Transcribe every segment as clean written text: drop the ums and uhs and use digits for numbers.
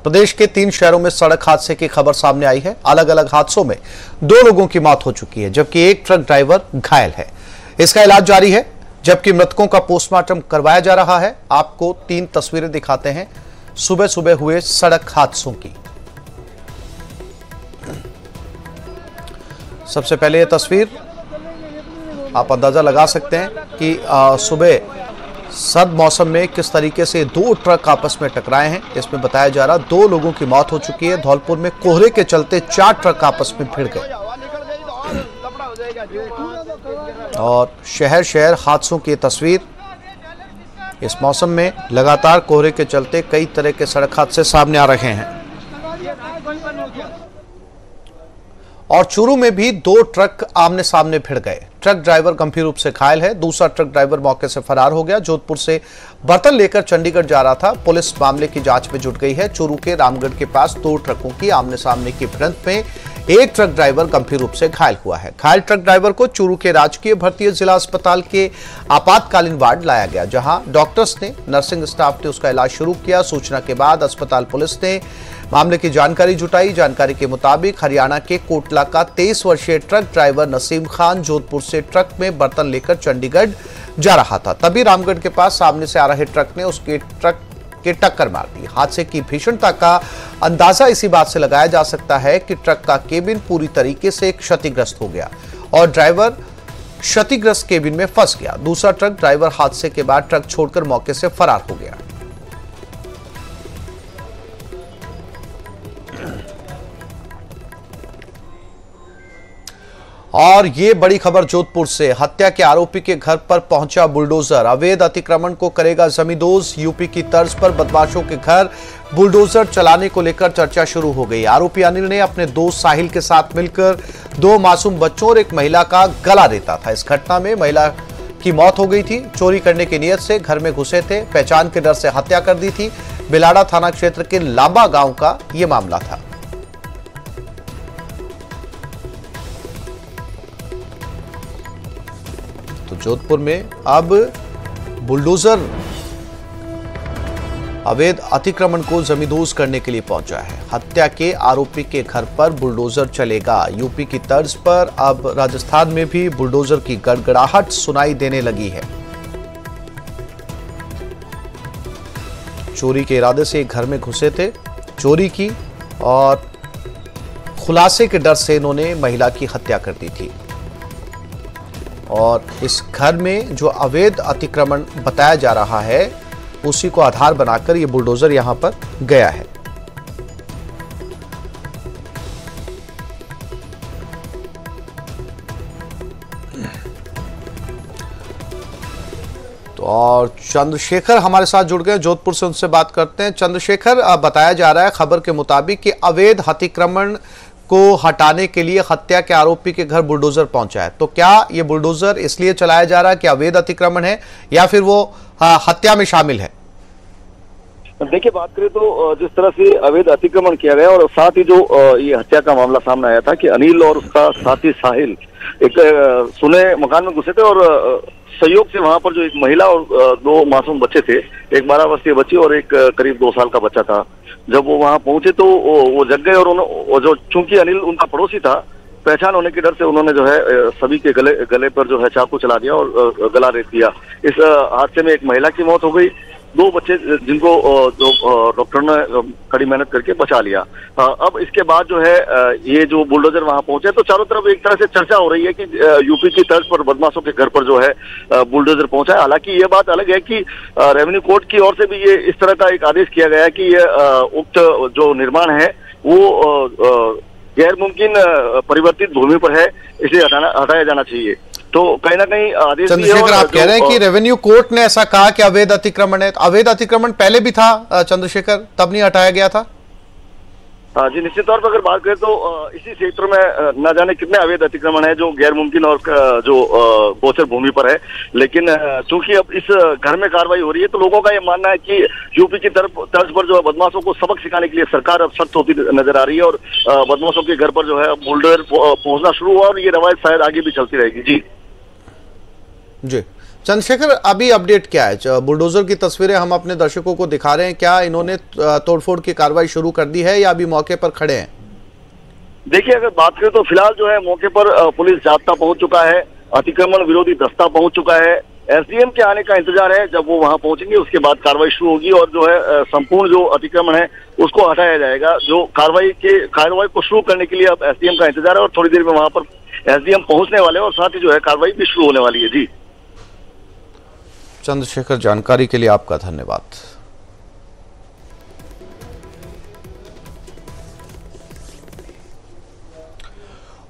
प्रदेश के 3 शहरों में सड़क हादसे की खबर सामने आई है। अलग अलग हादसों में 2 लोगों की मौत हो चुकी है, जबकि एक ट्रक ड्राइवर घायल है। इसका इलाज जारी है, जबकि मृतकों का पोस्टमार्टम करवाया जा रहा है। आपको 3 तस्वीरें दिखाते हैं सुबह सुबह हुए सड़क हादसों की। सबसे पहले ये तस्वीर आप अंदाजा लगा सकते हैं कि सुबह सर्द मौसम में किस तरीके से 2 ट्रक आपस में टकराए हैं। इसमें बताया जा रहा 2 लोगों की मौत हो चुकी है। धौलपुर में कोहरे के चलते 4 ट्रक आपस में भिड़ गए और शहर शहर हादसों की तस्वीर। इस मौसम में लगातार कोहरे के चलते कई तरह के सड़क हादसे सामने आ रहे हैं। और चूरू में भी 2 ट्रक आमने सामने भिड़ गए। ट्रक ड्राइवर गंभीर रूप से घायल है, दूसरा ट्रक ड्राइवर मौके से फरार हो गया। जोधपुर से बर्तन लेकर चंडीगढ़ जा रहा था। पुलिस मामले की जांच में जुट गई है। चूरू के रामगढ़ के पास 2 ट्रकों की आमने सामने की भिड़ंत में एक ट्रक ड्राइवर गंभीर रूप से घायल हुआ है। घायल ट्रक ड्राइवर को चूरू के राजकीय भर्तीय जिला अस्पताल के आपातकालीन वार्ड लाया गया, जहां डॉक्टर्स ने, नर्सिंग स्टाफ ने उसका इलाज शुरू किया। सूचना के बाद अस्पताल पुलिस ने मामले की जानकारी जुटाई। जानकारी के मुताबिक हरियाणा के कोटला का 23 वर्षीय ट्रक ड्राइवर नसीम खान जोधपुर से ट्रक में बर्तन लेकर चंडीगढ़ जा रहा था। तभी रामगढ़ के पास सामने से आ रहे ट्रक ने उसके ट्रक के टक्कर मार दी। हादसे की भीषणता का अंदाजा इसी बात से लगाया जा सकता है कि ट्रक का केबिन पूरी तरीके से क्षतिग्रस्त हो गया और ड्राइवर क्षतिग्रस्त केबिन में फंस गया। दूसरा ट्रक ड्राइवर हादसे के बाद ट्रक छोड़कर मौके से फरार हो गया। और ये बड़ी खबर जोधपुर से। हत्या के आरोपी के घर पर पहुंचा बुलडोजर। अवैध अतिक्रमण को करेगा जमींदोज। यूपी की तर्ज पर बदमाशों के घर बुलडोजर चलाने को लेकर चर्चा शुरू हो गई। आरोपी अनिल ने अपने दोस्त साहिल के साथ मिलकर 2 मासूम बच्चों और एक महिला का गला रेता था। इस घटना में महिला की मौत हो गई थी। चोरी करने की नीयत से घर में घुसे थे। पहचान के डर से हत्या कर दी थी। बिलाड़ा थाना क्षेत्र के लांबा गांव का यह मामला था। तो जोधपुर में अब बुलडोजर अवैध अतिक्रमण को जमींदोज करने के लिए पहुंचा है। हत्या के आरोपी के घर पर बुलडोजर चलेगा। यूपी की तर्ज पर अब राजस्थान में भी बुलडोजर की गड़गड़ाहट सुनाई देने लगी है। चोरी के इरादे से घर में घुसे थे, चोरी की और खुलासे के डर से इन्होंने महिला की हत्या कर दी थी। और इस घर में जो अवैध अतिक्रमण बताया जा रहा है उसी को आधार बनाकर ये बुलडोजर यहां पर गया है। तो और चंद्रशेखर हमारे साथ जुड़ गए जोधपुर से, उनसे बात करते हैं। चंद्रशेखर, बताया जा रहा है खबर के मुताबिक कि अवैध अतिक्रमण को हटाने के लिए हत्या के आरोपी के घर बुलडोजर पहुंचा है। तो क्या ये बुलडोजर इसलिए चलाया जा रहा है कि अवैध अतिक्रमण है या फिर वो हत्या में शामिल है? देखिए, बात करें तो जिस तरह से अवैध अतिक्रमण किया गया और साथ ही जो ये हत्या का मामला सामने आया था कि अनिल और उसका साथी साहिल एक सुने मकान में घुसे थे और सहयोग से वहां पर जो एक महिला और 2 मासूम बच्चे थे, एक 12 वर्षीय बच्ची और एक करीब 2 साल का बच्चा था। जब वो वहां पहुंचे तो वो जग गए और जो चूंकि अनिल उनका पड़ोसी था, पहचान होने के डर से उन्होंने जो है सभी के गले पर जो है चाकू चला दिया और गला रेत दिया। इस हादसे में एक महिला की मौत हो गई, 2 बच्चे जिनको जो डॉक्टर ने कड़ी मेहनत करके बचा लिया। अब इसके बाद जो है ये जो बुलडोजर वहां पहुंचे तो चारों तरफ एक तरह से चर्चा हो रही है कि यूपी की तर्ज पर बदमाशों के घर पर जो है बुलडोजर पहुंचा है। हालांकि ये बात अलग है कि रेवेन्यू कोर्ट की ओर से भी ये इस तरह का एक आदेश किया गया है कि ये उक्त जो निर्माण है वो गैर मुमकिन परिवर्तित भूमि पर है, इसलिए हटाया जाना चाहिए। तो कहीं ना कहीं आदेश चंद्रशेखर, आप कह रहे हैं कि रेवेन्यू कोर्ट ने ऐसा कहा कि अवैध अतिक्रमण है। तो अवैध अतिक्रमण पहले भी था चंद्रशेखर, तब नहीं हटाया गया था? जी, निश्चित तौर पर अगर बात करें तो इसी क्षेत्र में न जाने कितने अवैध अतिक्रमण है जो गैर मुमकिन और जो गोचर भूमि पर है। लेकिन चूंकि अब इस घर में कार्रवाई हो रही है तो लोगों का ये मानना है कि यूपी की तर्ज पर जो बदमाशों को सबक सिखाने के लिए सरकार अब सख्त होती नजर आ रही है और बदमाशों के घर पर जो है बुलडोजर पहुंचना शुरू हुआ और ये रवायत शायद आगे भी चलती रहेगी। जी जी, चंद्रशेखर, अभी अपडेट क्या है? बुलडोजर की तस्वीरें हम अपने दर्शकों को दिखा रहे हैं। क्या इन्होंने तोड़फोड़ की कार्रवाई शुरू कर दी है या अभी मौके पर खड़े हैं? देखिए, अगर बात करें तो फिलहाल जो है मौके पर पुलिस जाब्ता पहुंच चुका है, अतिक्रमण विरोधी दस्ता पहुंच चुका है। एसडीएम के आने का इंतजार है। जब वो वहां पहुंचेंगे उसके बाद कार्रवाई शुरू होगी और जो है संपूर्ण जो अतिक्रमण है उसको हटाया जाएगा। जो कार्रवाई को शुरू करने के लिए अब एसडीएम का इंतजार है और थोड़ी देर में वहां पर एसडीएम पहुंचने वाले हैं और साथ ही जो है कार्रवाई भी शुरू होने वाली है। जी चंद्रशेखर, जानकारी के लिए आपका धन्यवाद।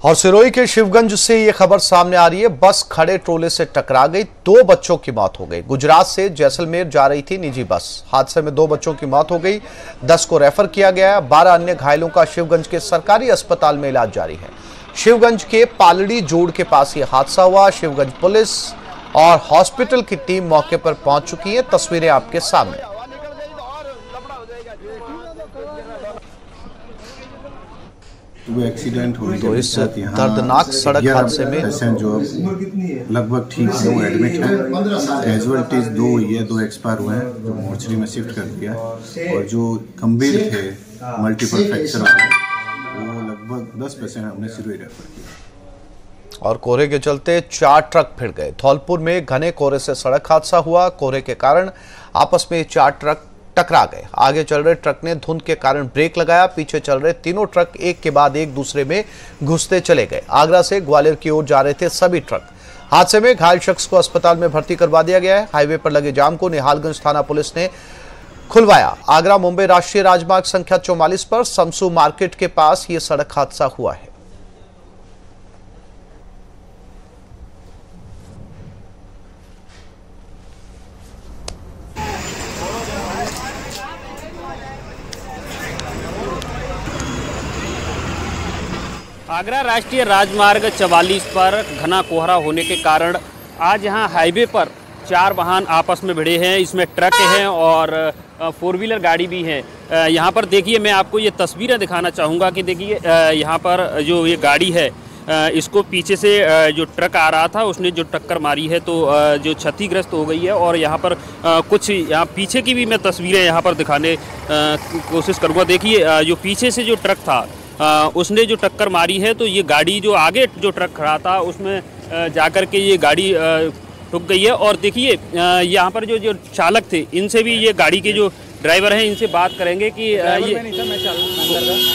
और सिरोही के शिवगंज से ये खबर सामने आ रही है। बस खड़े ट्रोले से टकरा गई, 2 बच्चों की मौत हो गई। गुजरात से जैसलमेर जा रही थी निजी बस। हादसे में 2 बच्चों की मौत हो गई, 10 को रेफर किया गया। 12 अन्य घायलों का शिवगंज के सरकारी अस्पताल में इलाज जारी है। शिवगंज के पालड़ी जोड़ के पास ये हादसा हुआ। शिवगंज पुलिस और हॉस्पिटल की टीम मौके पर पहुंच चुकी है। तस्वीरें आपके सामने। वो एक्सीडेंट हुई तो इस दर्दनाक सड़क हादसे में पेशेंट जो लगभग ठीक है वो एडमिट है। कैजुअलिटीज 2 हुई है, 2 एक्सपायर हुए हैं जो मोर्चरी में शिफ्ट कर दिया। और जो गंभीर थे मल्टीपल फ्रैक्चर वाले वो लगभग 10 पेशेंट हमने सिरोही रेफर किया। और कोहरे के चलते 4 ट्रक भिड़ गए। धौलपुर में घने कोहरे से सड़क हादसा हुआ। कोहरे के कारण आपस में 4 ट्रक टकरा गए। आगे चल रहे ट्रक ने धुंध के कारण ब्रेक लगाया। पीछे चल रहे तीनों ट्रक एक के बाद एक दूसरे में घुसते चले गए। आगरा से ग्वालियर की ओर जा रहे थे सभी ट्रक। हादसे में घायल शख्स को अस्पताल में भर्ती करवा दिया गया है। हाईवे पर लगे जाम को निहालगंज थाना पुलिस ने खुलवाया। आगरा मुंबई राष्ट्रीय राजमार्ग संख्या 44 पर समसू मार्केट के पास यह सड़क हादसा हुआ है। आगरा राष्ट्रीय राजमार्ग 44 पर घना कोहरा होने के कारण आज यहाँ हाईवे पर 4 वाहन आपस में भिड़े हैं। इसमें ट्रक हैं और 4 व्हीलर गाड़ी भी है। यहाँ पर देखिए, मैं आपको ये तस्वीरें दिखाना चाहूँगा कि देखिए यहाँ पर जो ये गाड़ी है इसको पीछे से जो ट्रक आ रहा था उसने जो टक्कर मारी है तो जो क्षतिग्रस्त हो गई है। और यहाँ पर कुछ यहाँ पीछे की भी मैं तस्वीरें यहाँ पर दिखाने की कोशिश करूँगा। देखिए जो पीछे से जो ट्रक था उसने जो टक्कर मारी है तो ये गाड़ी जो आगे जो ट्रक खड़ा था उसमें जाकर के ये गाड़ी ठुक गई है। और देखिए यहाँ पर जो चालक थे इनसे भी, ये गाड़ी के जो ड्राइवर हैं इनसे बात करेंगे कि ये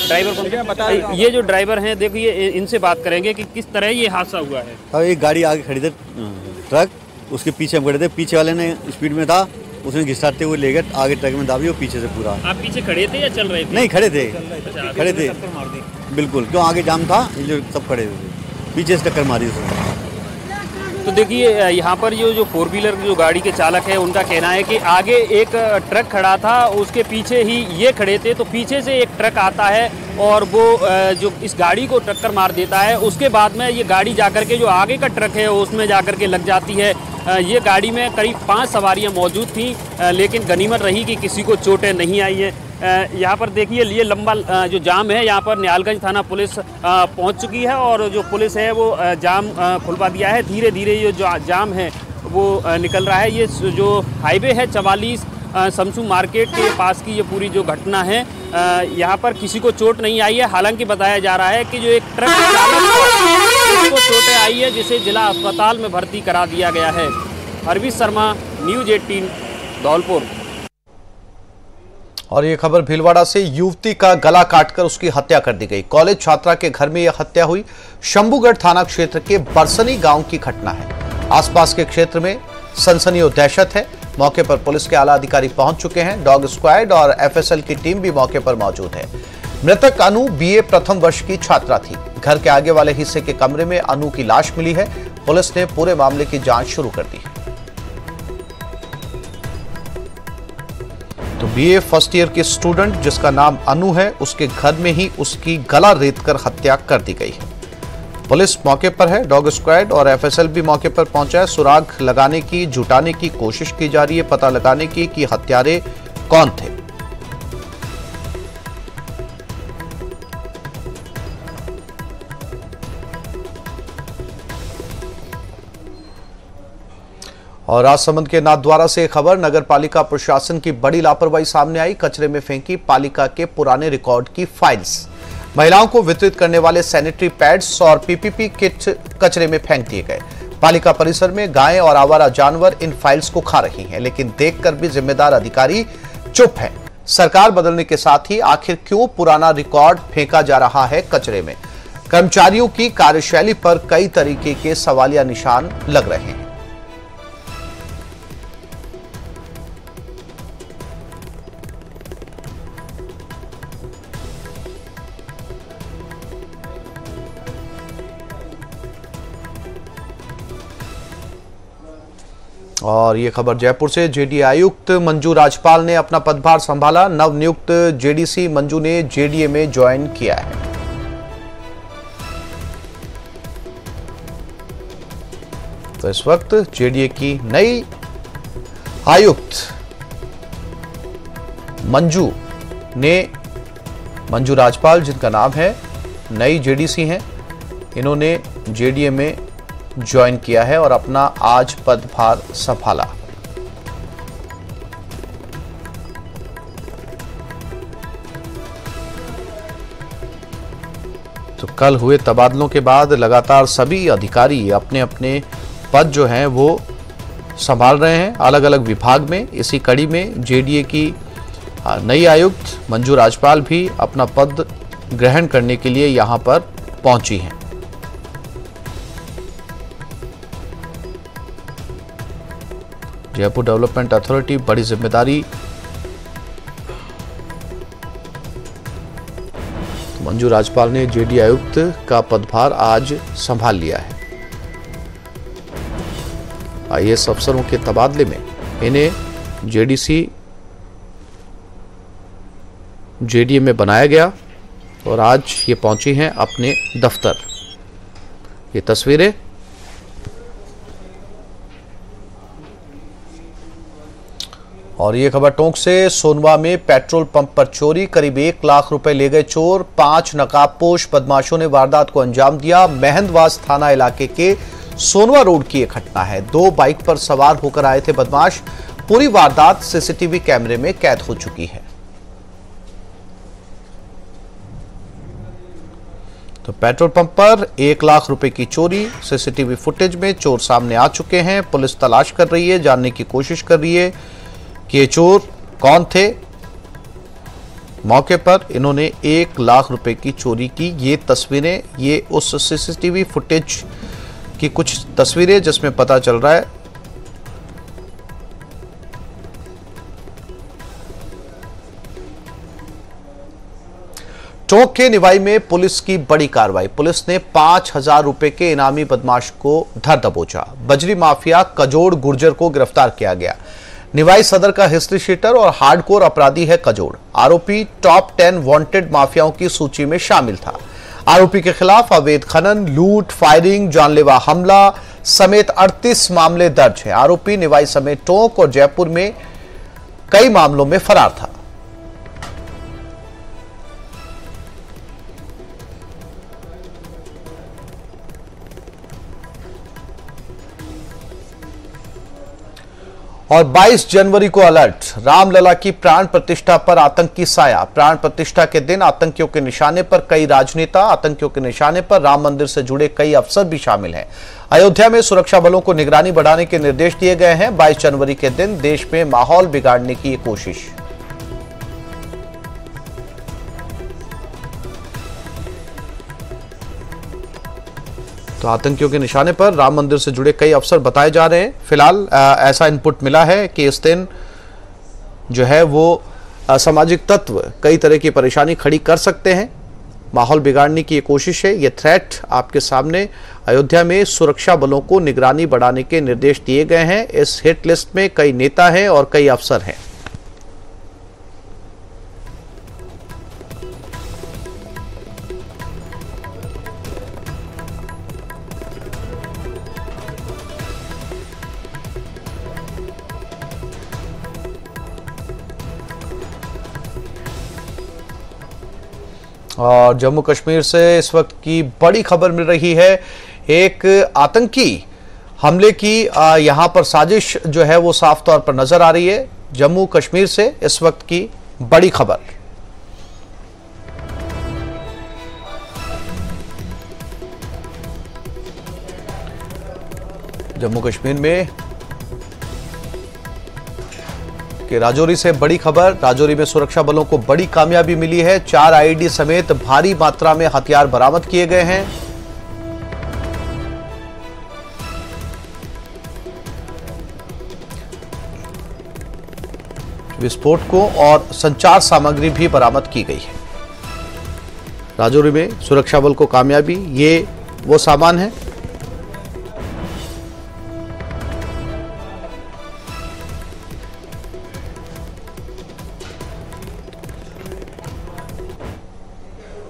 ड्राइवर ये जो ड्राइवर हैं देखिए इनसे बात करेंगे कि किस तरह ये हादसा हुआ है। अब एक गाड़ी आगे खड़ी थी ट्रक, उसके पीछे हम खड़े थे। पीछे वाले ने स्पीड में था, उसने घिसाते हुए ले गए आगे ट्रक में दाबी और पीछे से पूरा। आप पीछे खड़े थे या चल रहे थे? नहीं, खड़े थे। अच्छा, खड़े थे बिल्कुल, क्यों आगे जाम था, जो सब खड़े थे, पीछे से टक्कर मारी उसने। तो देखिए यहाँ पर जो 4 व्हीलर जो गाड़ी के चालक है उनका कहना है कि आगे एक ट्रक खड़ा था, उसके पीछे ही ये खड़े थे। तो पीछे से एक ट्रक आता है और वो जो इस गाड़ी को टक्कर मार देता है। उसके बाद में ये गाड़ी जाकर के जो आगे का ट्रक है उसमें जाकर के लग जाती है। ये गाड़ी में करीब 5 सवारियां मौजूद थीं, लेकिन गनीमत रही कि किसी को चोटें नहीं आई हैं। यहाँ पर देखिए ये लंबा जो जाम है, यहाँ पर निहालगंज थाना पुलिस पहुँच चुकी है और जो पुलिस है वो जाम खुलवा दिया है। धीरे धीरे ये जो जाम है वो निकल रहा है। ये जो हाईवे है 44 समसू मार्केट के पास की ये पूरी जो घटना है, यहाँ पर किसी को चोट नहीं आई है। हालांकि बताया जा रहा है कि जो एक ट्रक चालक उसको चोटें आई है, जिसे जिला अस्पताल में भर्ती करा दिया गया है। अरविंद शर्मा, न्यूज़ 18 धौलपुर। और ये खबर भीलवाड़ा से, युवती का गला काटकर उसकी हत्या कर दी गई। कॉलेज छात्रा के घर में यह हत्या हुई। शंभूगढ़ थाना क्षेत्र के बरसनी गांव की घटना है। आसपास के क्षेत्र में सनसनी और दहशत है। मौके पर पुलिस के आला अधिकारी पहुंच चुके हैं। डॉग स्क्वाड और एफएसएल की टीम भी मौके पर मौजूद है। मृतक अनु बीए प्रथम वर्ष की छात्रा थी। घर के आगे वाले हिस्से के कमरे में अनु की लाश मिली है। पुलिस ने पूरे मामले की जांच शुरू कर दी है। तो बीए फर्स्ट ईयर की स्टूडेंट जिसका नाम अनु है, उसके घर में ही उसकी गला रेतकर हत्या कर दी गई है। पुलिस मौके पर है। डॉग स्क्वाड और एफएसएल भी मौके पर पहुंचा है। सुराग लगाने की, जुटाने की कोशिश की जा रही है, पता लगाने की कि हत्यारे कौन थे। और राजसमंद के नाथद्वारा से खबर, नगर पालिका प्रशासन की बड़ी लापरवाही सामने आई। कचरे में फेंकी पालिका के पुराने रिकॉर्ड की फाइल्स। महिलाओं को वितरित करने वाले सैनिटरी पैड्स और पीपीपी किट कचरे में फेंक दिए गए। पालिका परिसर में गायें और आवारा जानवर इन फाइल्स को खा रही हैं, लेकिन देखकर भी जिम्मेदार अधिकारी चुप हैं। सरकार बदलने के साथ ही आखिर क्यों पुराना रिकॉर्ड फेंका जा रहा है कचरे में? कर्मचारियों की कार्यशैली पर कई तरीके के सवालिया निशान लग रहे हैं। और ये खबर जयपुर से, जेडीए आयुक्त मंजू राजपाल ने अपना पदभार संभाला। नवनियुक्त जेडीसी मंजू ने जेडीए में ज्वाइन किया है। तो इस वक्त जेडीए की नई आयुक्त मंजू राजपाल, जिनका नाम है, नई जेडीसी हैं। इन्होंने जेडीए में ज्वाइन किया है और अपना आज पदभार संभाला। तो कल हुए तबादलों के बाद लगातार सभी अधिकारी अपने अपने पद जो हैं वो संभाल रहे हैं अलग अलग विभाग में। इसी कड़ी में जेडीए की नई आयुक्त मंजू राजपाल भी अपना पद ग्रहण करने के लिए यहां पर पहुंची हैं। जयपुर डेवलपमेंट अथॉरिटी, बड़ी जिम्मेदारी। मंजू राजपाल ने जेडीए आयुक्त का पदभार आज संभाल लिया है। आईएएस अफसरों के तबादले में इन्हें जेडीए में बनाया गया और आज ये पहुंची हैं अपने दफ्तर। ये तस्वीरें और ये खबर टोंक से, सोनवा में पेट्रोल पंप पर चोरी, करीब 1 लाख रुपए ले गए चोर। 5 नकाबपोश बदमाशों ने वारदात को अंजाम दिया। महंदवास थाना इलाके के सोनवा रोड की एक घटना है। 2 बाइक पर सवार होकर आए थे बदमाश। पूरी वारदात सीसीटीवी कैमरे में कैद हो चुकी है। तो पेट्रोल पंप पर 1 लाख रुपए की चोरी, सीसीटीवी फुटेज में चोर सामने आ चुके हैं। पुलिस तलाश कर रही है, जानने की कोशिश कर रही है कि ये चोर कौन थे। मौके पर इन्होंने 1 लाख रुपए की चोरी की। ये तस्वीरें, ये उस सीसीटीवी फुटेज की कुछ तस्वीरें जिसमें पता चल रहा है टोंक के निवाई में पुलिस की बड़ी कार्रवाई। पुलिस ने 5,000 रुपए के इनामी बदमाश को धर दबोचा। बजरी माफिया कजोड़ गुर्जर को गिरफ्तार किया गया। निवाई सदर का हिस्ट्री शीटर और हार्डकोर अपराधी है कजोड़। आरोपी टॉप 10 वांटेड माफियाओं की सूची में शामिल था। आरोपी के खिलाफ अवैध खनन, लूट, फायरिंग, जानलेवा हमला समेत 38 मामले दर्ज हैं। आरोपी निवाई समेत टोंक और जयपुर में कई मामलों में फरार था। और 22 जनवरी को अलर्ट, रामलला की प्राण प्रतिष्ठा पर आतंकी साया। प्राण प्रतिष्ठा के दिन आतंकियों के निशाने पर कई राजनेता, आतंकियों के निशाने पर राम मंदिर से जुड़े कई अफसर भी शामिल हैं। अयोध्या में सुरक्षा बलों को निगरानी बढ़ाने के निर्देश दिए गए हैं। 22 जनवरी के दिन देश में माहौल बिगाड़ने की ये कोशिश। तो आतंकियों के निशाने पर राम मंदिर से जुड़े कई अफसर बताए जा रहे हैं। फिलहाल ऐसा इनपुट मिला है कि इस दिन जो है वो असामाजिक तत्व कई तरह की परेशानी खड़ी कर सकते हैं। माहौल बिगाड़ने की ये कोशिश है, ये थ्रेट आपके सामने। अयोध्या में सुरक्षा बलों को निगरानी बढ़ाने के निर्देश दिए गए हैं। इस हिट लिस्ट में कई नेता हैं और कई अफसर हैं। और जम्मू कश्मीर से इस वक्त की बड़ी खबर मिल रही है। एक आतंकी हमले की यहां पर साजिश जो है वो साफ तौर पर नजर आ रही है। जम्मू कश्मीर से इस वक्त की बड़ी खबर। जम्मू कश्मीर में कि राजौरी से बड़ी खबर। राजौरी में सुरक्षा बलों को बड़ी कामयाबी मिली है। 4 आईईडी समेत भारी मात्रा में हथियार बरामद किए गए हैं। विस्फोटकों और संचार सामग्री भी बरामद की गई है। राजौरी में सुरक्षा बल को कामयाबी, ये वो सामान है।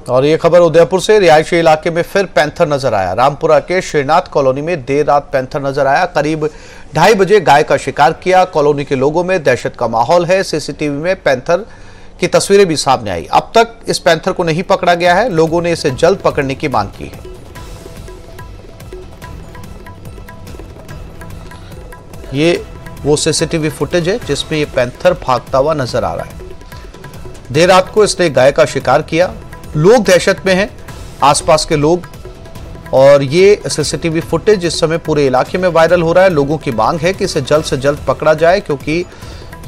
और ये खबर उदयपुर से। रिहायशी इलाके में फिर पैंथर नजर आया। रामपुरा के श्रीनाथ कॉलोनी में देर रात पैंथर नजर आया। करीब 2:30 बजे गाय का शिकार किया। कॉलोनी के लोगों में दहशत का माहौल है। सीसीटीवी में पैंथर की तस्वीरें भी सामने आई। अब तक इस पैंथर को नहीं पकड़ा गया है। लोगों ने इसे जल्द पकड़ने की मांग की है। ये वो सीसीटीवी फुटेज है जिसमें ये पैंथर भागता हुआ नजर आ रहा है। देर रात को इसने गाय का शिकार किया। लोग दहशत में हैं, आसपास के लोग, और ये सीसीटीवी फुटेज इस समय पूरे इलाके में वायरल हो रहा है। लोगों की मांग है कि इसे जल्द से जल्द पकड़ा जाए, क्योंकि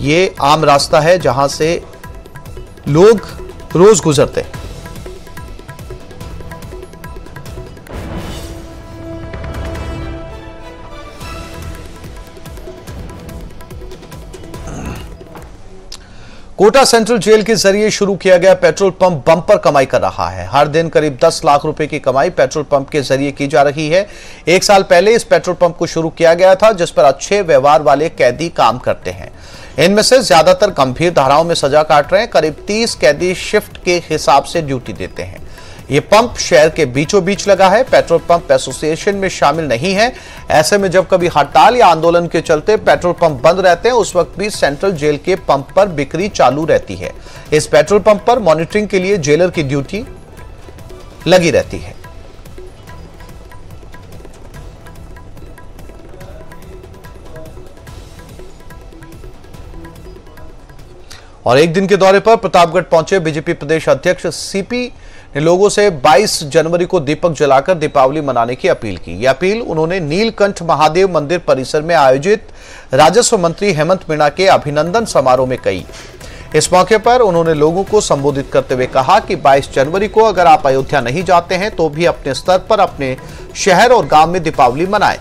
ये आम रास्ता है जहां से लोग रोज गुजरते हैं। कोटा सेंट्रल जेल के जरिए शुरू किया गया पेट्रोल पंप बम्पर कमाई कर रहा है। हर दिन करीब 10 लाख रुपए की कमाई पेट्रोल पंप के जरिए की जा रही है। 1 साल पहले इस पेट्रोल पंप को शुरू किया गया था, जिस पर अच्छे व्यवहार वाले कैदी काम करते हैं। इनमें से ज्यादातर गंभीर धाराओं में सजा काट रहे हैं। करीब 30 कैदी शिफ्ट के हिसाब से ड्यूटी देते हैं। ये पंप शहर के बीचों बीच लगा है। पेट्रोल पंप एसोसिएशन में शामिल नहीं है। ऐसे में जब कभी हड़ताल या आंदोलन के चलते पेट्रोल पंप बंद रहते हैं, उस वक्त भी सेंट्रल जेल के पंप पर बिक्री चालू रहती है। इस पेट्रोल पंप पर मॉनिटरिंग के लिए जेलर की ड्यूटी लगी रहती है। और एक दिन के दौरे पर प्रतापगढ़ पहुंचे बीजेपी प्रदेश अध्यक्ष सीपी ने लोगों से 22 जनवरी को दीपक जलाकर दीपावली मनाने की अपील की। यह अपील उन्होंने नीलकंठ महादेव मंदिर परिसर में आयोजित राजस्व मंत्री हेमंत मीणा के अभिनंदन समारोह में कही। इस मौके पर उन्होंने लोगों को संबोधित करते हुए कहा कि 22 जनवरी को अगर आप अयोध्या नहीं जाते हैं तो भी अपने स्तर पर अपने शहर और गांव में दीपावली मनाएं।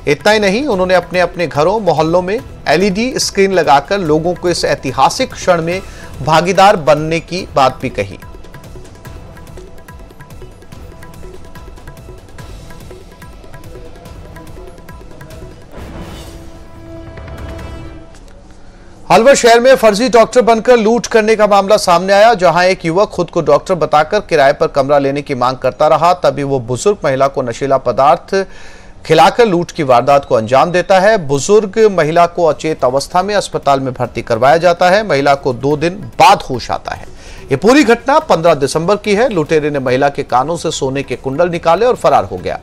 इतना ही नहीं, उन्होंने अपने अपने घरों मोहल्लों में एलईडी स्क्रीन लगाकर लोगों को इस ऐतिहासिक क्षण में भागीदार बनने की बात भी कही। अलवर शहर में फर्जी डॉक्टर बनकर लूट करने का मामला सामने आया, जहां एक युवक खुद को डॉक्टर बताकर किराए पर कमरा लेने की मांग करता रहा। तभी वो बुजुर्ग महिला को नशीला पदार्थ खिलाकर लूट की वारदात को अंजाम देता है। बुजुर्ग महिला को अचेत अवस्था में अस्पताल में भर्ती करवाया जाता है। महिला को 2 दिन बाद होश आता है। ये पूरी घटना 15 दिसंबर की है। लुटेरे ने महिला के कानों से सोने के कुंडल निकाले और फरार हो गया।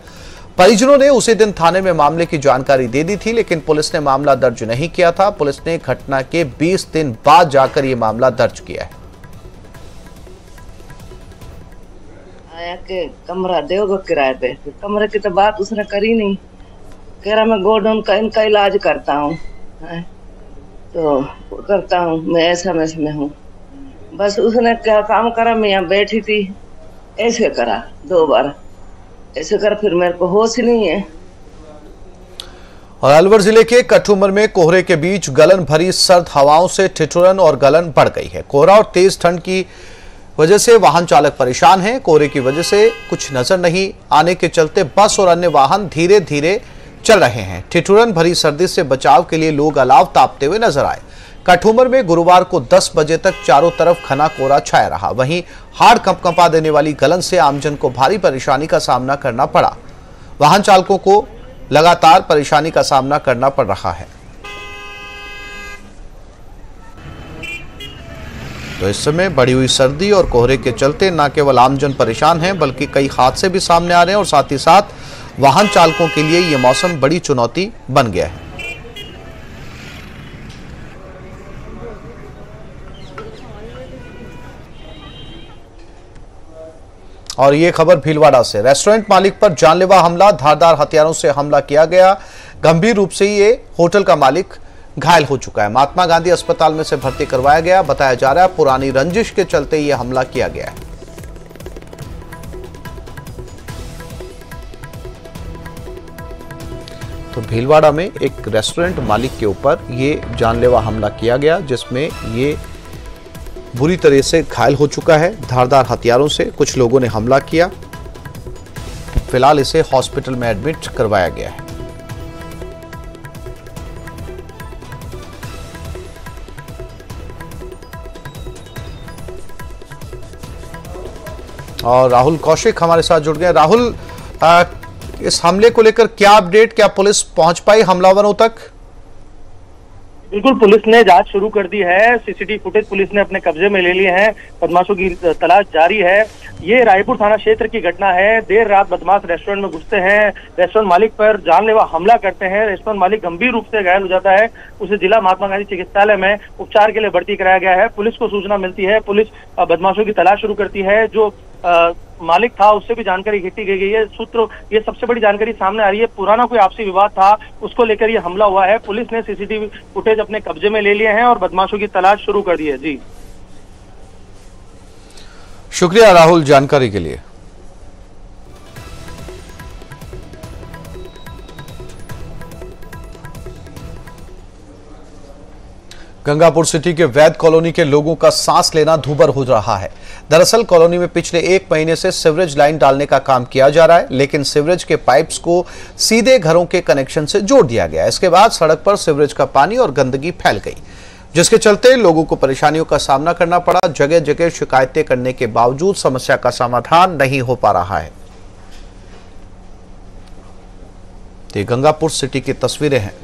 परिजनों ने उसी दिन थाने में मामले की जानकारी दे दी थी, लेकिन पुलिस ने मामला दर्ज नहीं किया था। पुलिस ने घटना के 20 दिन बाद जाकर यह मामला दर्ज किया है। आया के कमरा दोगे किराए पे, कमरे की तो बात उसने करी नहीं। कह रहा मैं गोडाउन का इनका इलाज करता हूँ, तो करता हूँ मैं, ऐसा में हूँ। बस उसने क्या काम करा, मैं यहाँ बैठी थी, ऐसे करा 2 बार, ऐसे कर, फिर मेरे को होश नहीं है। और अलवर जिले के कठुमर में कोहरे के बीच गलन भरी सर्द हवाओं से ठिठुरन और गलन बढ़ गई है। कोहरा और तेज ठंड की वजह से वाहन चालक परेशान हैं। कोहरे की वजह से कुछ नजर नहीं आने के चलते बस और अन्य वाहन धीरे धीरे चल रहे हैं। ठिठुरन भरी सर्दी से बचाव के लिए लोग अलाव तापते हुए नजर आए। कठुमर में गुरुवार को 10 बजे तक चारों तरफ घना कोहरा छाया रहा। वहीं हाड़ कंपकंपा देने वाली गलन से आमजन को भारी परेशानी का सामना करना पड़ा। वाहन चालकों को लगातार परेशानी का सामना करना पड़ रहा है। तो इस समय बढ़ी हुई सर्दी और कोहरे के चलते न केवल आमजन परेशान हैं, बल्कि कई हादसे भी सामने आ रहे हैं और साथ ही साथ वाहन चालकों के लिए यह मौसम बड़ी चुनौती बन गया है। और ये खबर भीलवाड़ा से, रेस्टोरेंट मालिक पर जानलेवा हमला, धारदार हथियारों से हमला किया गया। गंभीर रूप से ये होटल का मालिक घायल हो चुका है। महात्मा गांधी अस्पताल में से भर्ती करवाया गया। बताया जा रहा है पुरानी रंजिश के चलते ये हमला किया गया है। तो भीलवाड़ा में एक रेस्टोरेंट मालिक के ऊपर ये जानलेवा हमला किया गया, जिसमें ये बुरी तरह से घायल हो चुका है। धारदार हथियारों से कुछ लोगों ने हमला किया। फिलहाल इसे हॉस्पिटल में एडमिट करवाया गया है। और राहुल कौशिक हमारे साथ जुड़ गए। राहुल, इस हमले को लेकर क्या अपडेट, क्या पुलिस पहुंच पाई हमलावरों तक? बिल्कुल, पुलिस ने जांच शुरू कर दी है। सीसीटीवी फुटेज पुलिस ने अपने कब्जे में ले लिए हैं। बदमाशों की तलाश जारी है। ये रायपुर थाना क्षेत्र की घटना है। देर रात बदमाश रेस्टोरेंट में घुसते हैं, रेस्टोरेंट मालिक पर जानलेवा हमला करते हैं। रेस्टोरेंट मालिक गंभीर रूप से घायल हो जाता है। उसे जिला महात्मा गांधी चिकित्सालय में उपचार के लिए भर्ती कराया गया है। पुलिस को सूचना मिलती है, पुलिस बदमाशों की तलाश शुरू करती है। जो मालिक था उससे भी जानकारी इकट्ठी की गई है। सूत्र ये सबसे बड़ी जानकारी सामने आ रही है, पुराना कोई आपसी विवाद था, उसको लेकर ये हमला हुआ है। पुलिस ने सीसीटीवी फुटेज अपने कब्जे में ले लिए हैं और बदमाशों की तलाश शुरू कर दी है। जी, शुक्रिया राहुल जानकारी के लिए। गंगापुर सिटी के वैद कॉलोनी के लोगों का सांस लेना दूभर हो रहा है। दरअसल कॉलोनी में पिछले 1 महीने से सीवरेज लाइन डालने का काम किया जा रहा है, लेकिन सीवरेज के पाइप्स को सीधे घरों के कनेक्शन से जोड़ दिया गया। इसके बाद सड़क पर सीवरेज का पानी और गंदगी फैल गई, जिसके चलते लोगों को परेशानियों का सामना करना पड़ा। जगह जगह शिकायतें करने के बावजूद समस्या का समाधान नहीं हो पा रहा है। ये गंगापुर सिटी की तस्वीरें हैं।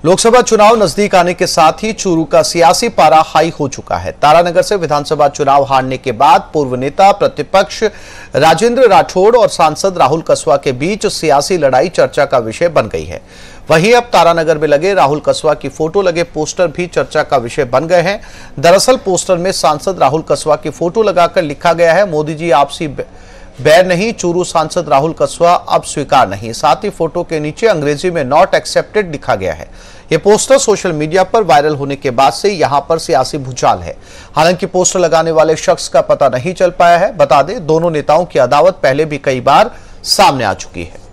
लोकसभा चुनाव नजदीक आने के साथ ही चूरू का सियासी पारा हाई हो चुका है। तारानगर से विधानसभा चुनाव हारने के बाद पूर्व नेता प्रतिपक्ष राजेंद्र राठौड़ और सांसद राहुल कसवा के बीच सियासी लड़ाई चर्चा का विषय बन गई है। वहीं अब तारानगर में लगे राहुल कसवा की फोटो लगे पोस्टर भी चर्चा का विषय बन गए हैं। दरअसल पोस्टर में सांसद राहुल कसवा की फोटो लगाकर लिखा गया है, मोदी जी आपसी बैर नहीं, चूरू सांसद राहुल कसवा अब स्वीकार नहीं। साथ ही फोटो के नीचे अंग्रेजी में नॉट एक्सेप्टेड लिखा गया है। यह पोस्टर सोशल मीडिया पर वायरल होने के बाद से यहां पर सियासी भूचाल है। हालांकि पोस्टर लगाने वाले शख्स का पता नहीं चल पाया है। बता दें, दोनों नेताओं की अदावत पहले भी कई बार सामने आ चुकी है।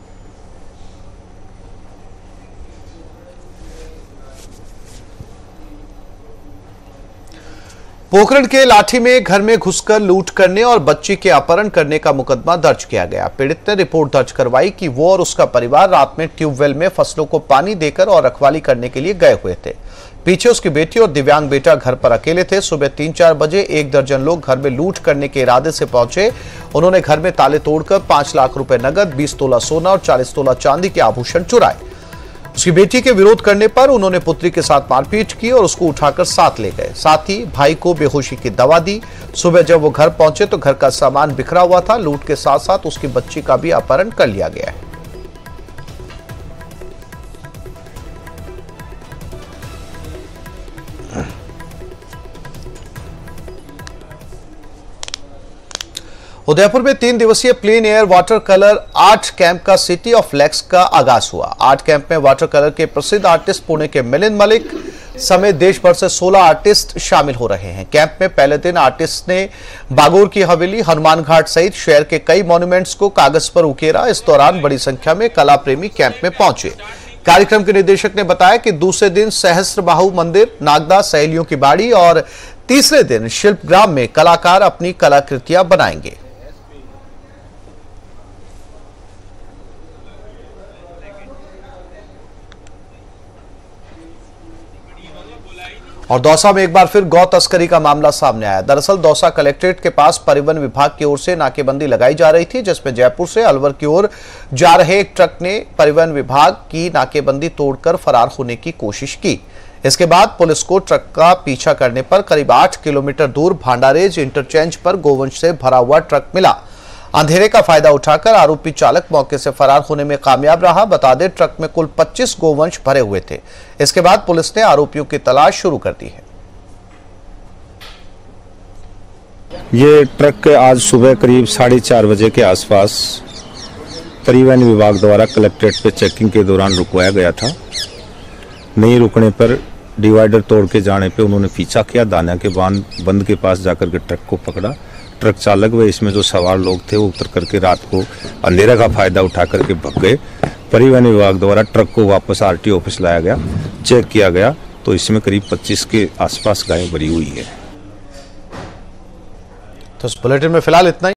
पोखरण के लाठी में घर में घुसकर लूट करने और बच्ची के अपहरण करने का मुकदमा दर्ज किया गया। पीड़ित ने रिपोर्ट दर्ज करवाई कि वो और उसका परिवार रात में ट्यूबवेल में फसलों को पानी देकर और रखवाली करने के लिए गए हुए थे। पीछे उसकी बेटी और दिव्यांग बेटा घर पर अकेले थे। सुबह 3-4 बजे 1 दर्जन लोग घर में लूट करने के इरादे से पहुंचे। उन्होंने घर में ताले तोड़कर 5 लाख रुपए नगद, 20 तोला सोना और 40 तोला चांदी के आभूषण चुराए। उसकी बेटी के विरोध करने पर उन्होंने पुत्री के साथ मारपीट की और उसको उठाकर साथ ले गए। साथ ही भाई को बेहोशी की दवा दी। सुबह जब वो घर पहुंचे तो घर का सामान बिखरा हुआ था। लूट के साथ साथ उसकी बच्ची का भी अपहरण कर लिया गया है। उदयपुर में 3 दिवसीय plain air water colour art camp का सिटी ऑफ लेक्स का आगाज हुआ। आर्ट कैंप में वाटर कलर के प्रसिद्ध आर्टिस्ट पुणे के मिलिंद मलिक समेत देश भर से 16 आर्टिस्ट शामिल हो रहे हैं। कैंप में पहले दिन आर्टिस्ट ने बागोर की हवेली, हनुमान घाट सहित शहर के कई मॉन्यूमेंट्स को कागज पर उकेरा। इस दौरान बड़ी संख्या में कला प्रेमी कैंप में पहुंचे। कार्यक्रम के निदेशक ने बताया कि दूसरे दिन सहस्त्रबाहु मंदिर, नागदा, सहेलियों की बाड़ी और तीसरे दिन शिल्पग्राम में कलाकार अपनी कलाकृतियां बनाएंगे। और दौसा में एक बार फिर गौ तस्करी का मामला सामने आया। दरअसल दौसा कलेक्ट्रेट के पास परिवहन विभाग की ओर से नाकेबंदी लगाई जा रही थी, जिसमें जयपुर से अलवर की ओर जा रहे एक ट्रक ने परिवहन विभाग की नाकेबंदी तोड़कर फरार होने की कोशिश की। इसके बाद पुलिस को ट्रक का पीछा करने पर करीब 8 किलोमीटर दूर भांडारेज इंटरचेंज पर गोवंश से भरा हुआ ट्रक मिला। अंधेरे का फायदा उठाकर आरोपी चालक मौके से फरार होने में कामयाब रहा। बता दें, ट्रक में कुल 25 गोवंश भरे हुए थे। इसके बाद पुलिस ने आरोपियों की तलाश शुरू कर दी है। ये ट्रक आज सुबह करीब 4:30 बजे के आसपास परिवहन विभाग द्वारा कलेक्ट्रेट पे चेकिंग के दौरान रुकवाया गया था। नहीं रुकने पर डिवाइडर तोड़ के जाने पे उन्होंने पीछा किया। दाना के बंद के पास जाकर के ट्रक को पकड़ा। ट्रक चालक व इसमें जो सवार लोग थे वो उतर करके रात को अंधेरा का फायदा उठा करके भाग गए। परिवहन विभाग द्वारा ट्रक को वापस आरटीओ ऑफिस लाया गया, चेक किया गया तो इसमें करीब 25 के आसपास गायें भरी हुई है। तो इस बुलेटिन में फिलहाल इतना ही।